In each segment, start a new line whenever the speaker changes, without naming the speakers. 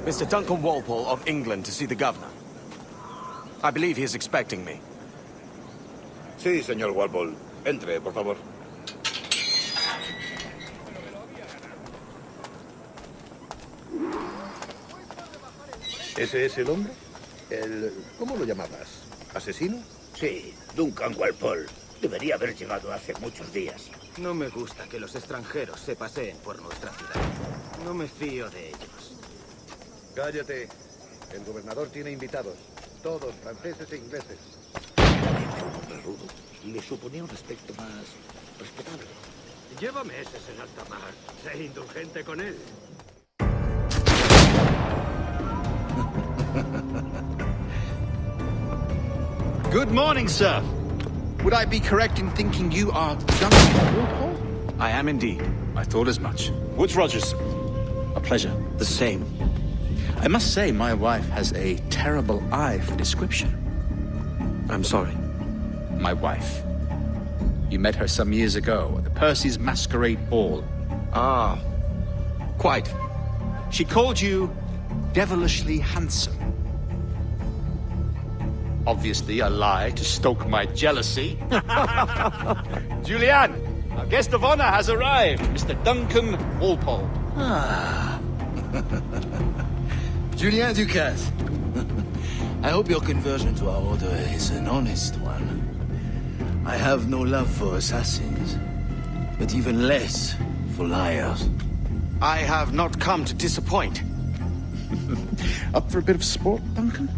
Mr. Duncan Walpole of England to see the governor. I believe he is expecting me.
Sí, señor Walpole. Entre, por favor. ¿Ese es el hombre? ¿Cómo lo llamabas? ¿Asesino?
Sí, Duncan Walpole. Debería haber llegado hace muchos días.
No me gusta que los extranjeros se paseen por nuestra ciudad. No me fío de ellos.
Cállate. El gobernador tiene invitados. Todos franceses e ingleses.
Parece un hombre rudo. Le suponía un aspecto más respetable.
Lleva meses en alta mar. Sé indulgente con él.
Good morning, sir. Would I be correct in thinking you are Duncan Walpole?
I am indeed.
I thought as much. Woods Rogers. A pleasure.
The same.
I must say, my wife has a terrible eye for description.
I'm sorry.
My wife. You met her some years ago at the Percy's Masquerade Ball.
Ah, quite.
She called you devilishly handsome. Obviously a lie to stoke my jealousy. Julianne, our guest of honor has arrived, Mr. Duncan Walpole.
Ah. Julien Ducasse. I hope your conversion to our order is an honest one. I have no love for assassins, but even less for liars.
I have not come to disappoint.
Up for a bit of sport, Duncan?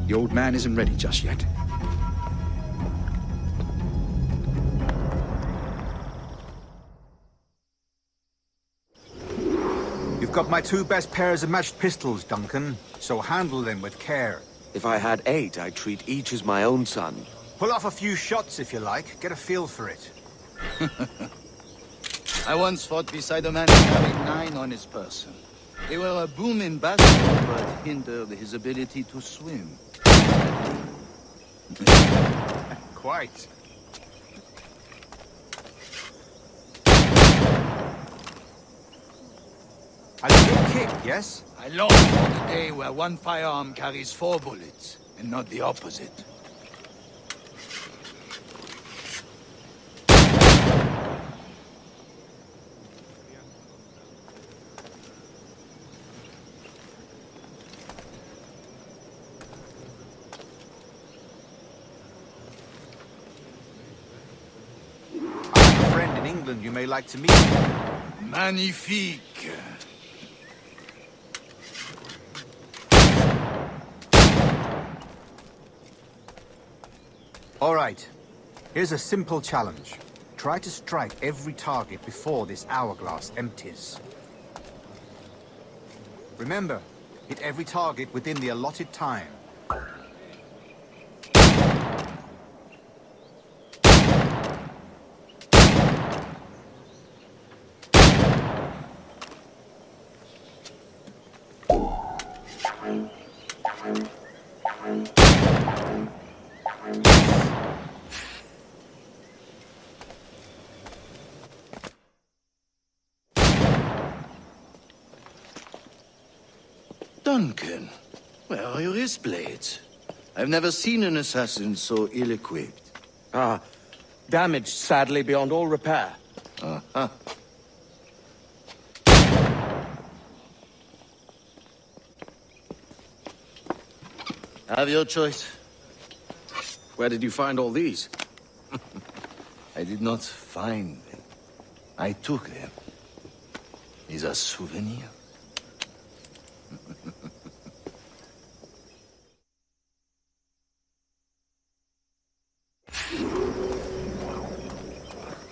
The old man isn't ready just yet.
You've got my 2 best pairs of matched pistols, Duncan, so handle them with care.
If I had 8, I'd treat each as my own son.
Pull off a few shots if you like, get a feel for it.
I once fought beside a man who carried 9 on his person. They were a boon in battle, but hindered his ability to swim.
Quite. A good kick, yes?
I long for the day where one firearm carries 4 bullets, and not the opposite.
I have a friend in England you may like to meet.
Magnifique!
All right. Here's a simple challenge. Try to strike every target before this hourglass empties. Remember, hit every target within the allotted time.
Duncan, where are your wrist blades? I've never seen an assassin so ill-equipped.
Ah, damaged sadly beyond all repair.
Uh-huh. Have your choice.
Where did you find all these?
I did not find them. I took them. Is a souvenir.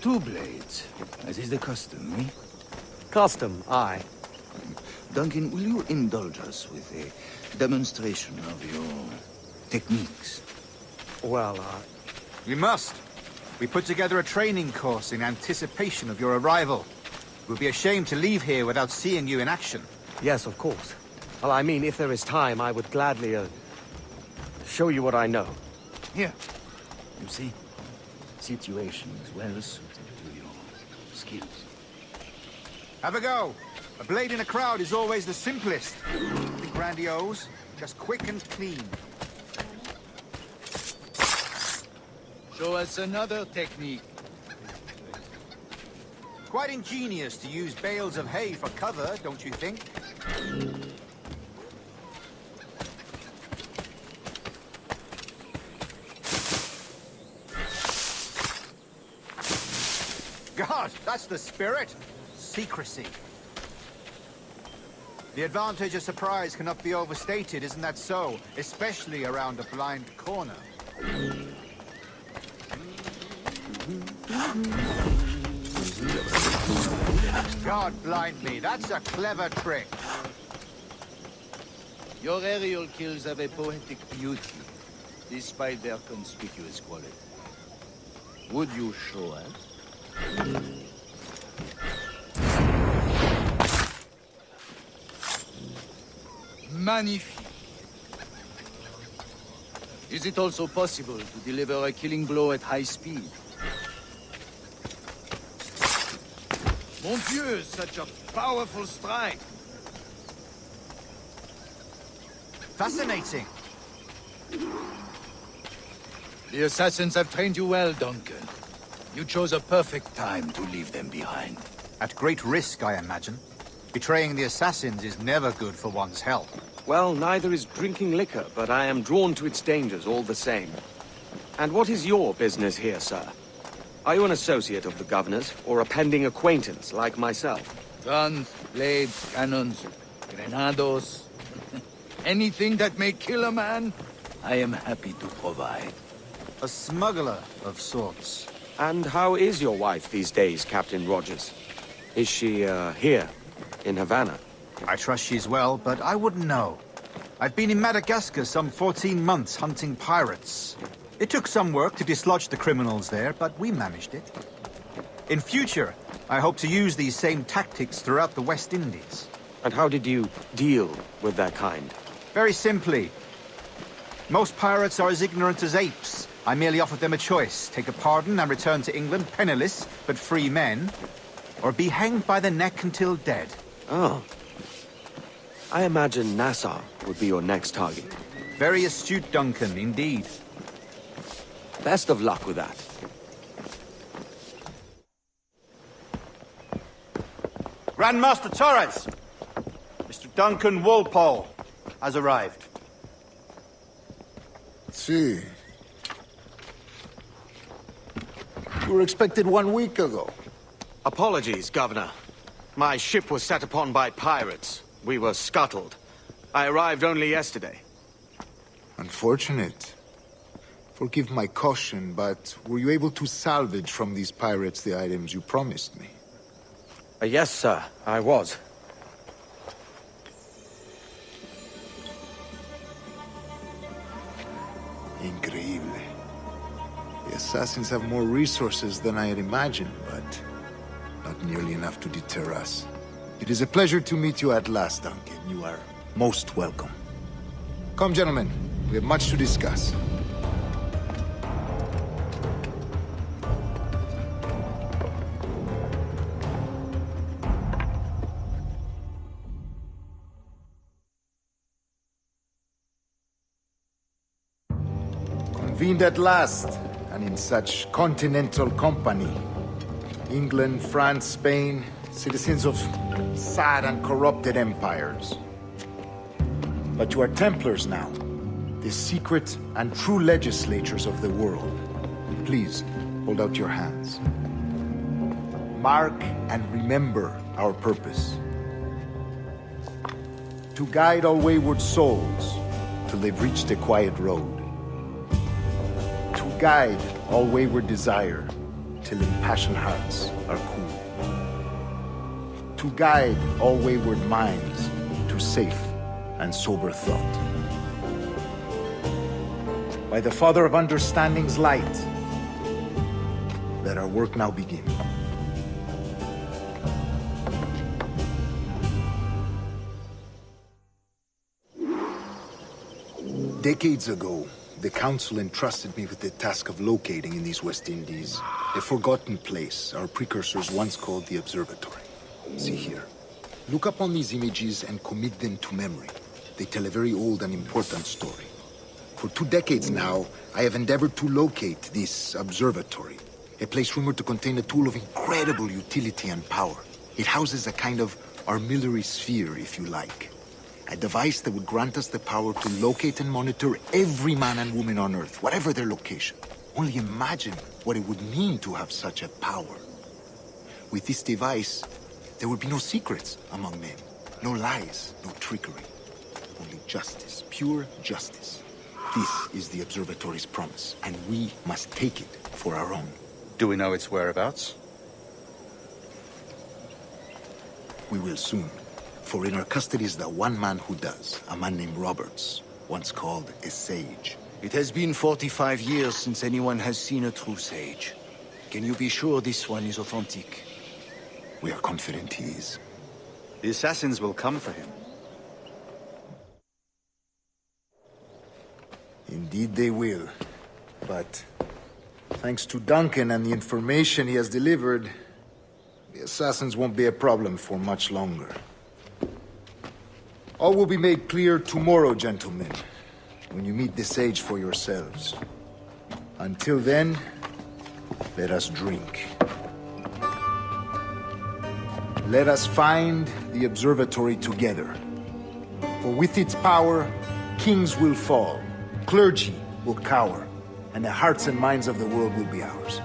Two blades, as is the custom, eh?
Custom, aye.
Duncan, will you indulge us with a demonstration of your techniques?
Well,
We must. We put together a training course in anticipation of your arrival. It would be a shame to leave here without seeing you in action.
yes, of course. Well, I mean, if there is time, I would gladly, show you what I know.
Here. You see? Situation is well suited to your skills.
Have a go. A blade in a crowd is always the simplest. Nothing grandiose, just quick and clean.
Show us another technique.
Quite ingenious to use bales of hay for cover, don't you think? God, that's the spirit. Secrecy. The advantage of surprise cannot be overstated, isn't that so? Especially around a blind corner. God blind me, that's a clever trick.
Your aerial kills have a poetic beauty, despite their conspicuous quality. Would you show us? Magnifique. Is it also possible to deliver a killing blow at high speed? Mon Dieu, such a powerful strike!
Fascinating.
The assassins have trained you well, Duncan. You chose a perfect time to leave them behind.
At great risk, I imagine. Betraying the assassins is never good for one's health.
Well, neither is drinking liquor, but I am drawn to its dangers all the same. And what is your business here, sir? Are you an associate of the governor's, or a pending acquaintance like myself?
Guns, blades, cannons, grenados. Anything that may kill a man, I am happy to provide.
A smuggler of sorts.
And how is your wife these days, Captain Rogers? Is she, here, in Havana?
I trust she's well, but I wouldn't know. I've been in Madagascar some 14 months hunting pirates. It took some work to dislodge the criminals there, but we managed it. In future, I hope to use these same tactics throughout the West Indies.
And how did you deal with that kind?
Very simply. Most pirates are as ignorant as apes. I merely offered them a choice. Take a pardon and return to England penniless, but free men. Or be hanged by the neck until dead.
Oh. I imagine Nassau would be your next target.
Very astute, Duncan, indeed.
Best of luck with that.
Grandmaster Torres! Mr. Duncan Walpole has arrived.
See. You were expected 1 week ago.
Apologies, Governor. My ship was set upon by pirates. We were scuttled. I arrived only yesterday.
Unfortunate. Forgive my caution, but were you able to salvage from these pirates the items you promised me?
Yes, sir, I was.
Increíble. The assassins have more resources than I had imagined, but not nearly enough to deter us. It is a pleasure to meet you at last, Duncan. You are most welcome. Come, gentlemen. We have much to discuss. Convened at last, and in such continental company. England, France, Spain, citizens of sad and corrupted empires. But you are Templars now, the secret and true legislators of the world. Please, hold out your hands. Mark and remember our purpose. To guide all wayward souls till they've reached a quiet road. To guide all wayward desire till impassioned hearts are cool. To guide all wayward minds to safe and sober thought. By the Father of Understanding's light, let our work now begin. Decades ago, the Council entrusted me with the task of locating in these West Indies a forgotten place our precursors once called the Observatory. See here. Look upon these images and commit them to memory. They tell a very old and important story. For 2 decades now, I have endeavored to locate this observatory, a place rumored to contain a tool of incredible utility and power. It houses a kind of armillary sphere, if you like. A device that would grant us the power to locate and monitor every man and woman on Earth, whatever their location. Only imagine what it would mean to have such a power. With this device, there would be no secrets among men, no lies, no trickery. Only justice, pure justice. This is the observatory's promise, and we must take it for our own.
Do we know its whereabouts?
We will soon. For in our custody is the one man who does, a man named Roberts, once called a sage.
It has been 45 years since anyone has seen a true sage. Can you be sure this one is authentic?
We are confident he is.
The assassins will come for him.
Indeed they will. But thanks to Duncan and the information he has delivered, the assassins won't be a problem for much longer. All will be made clear tomorrow, gentlemen, when you meet the sage for yourselves. Until then, let us drink. Let us find the observatory together. For with its power, kings will fall, clergy will cower, and the hearts and minds of the world will be ours.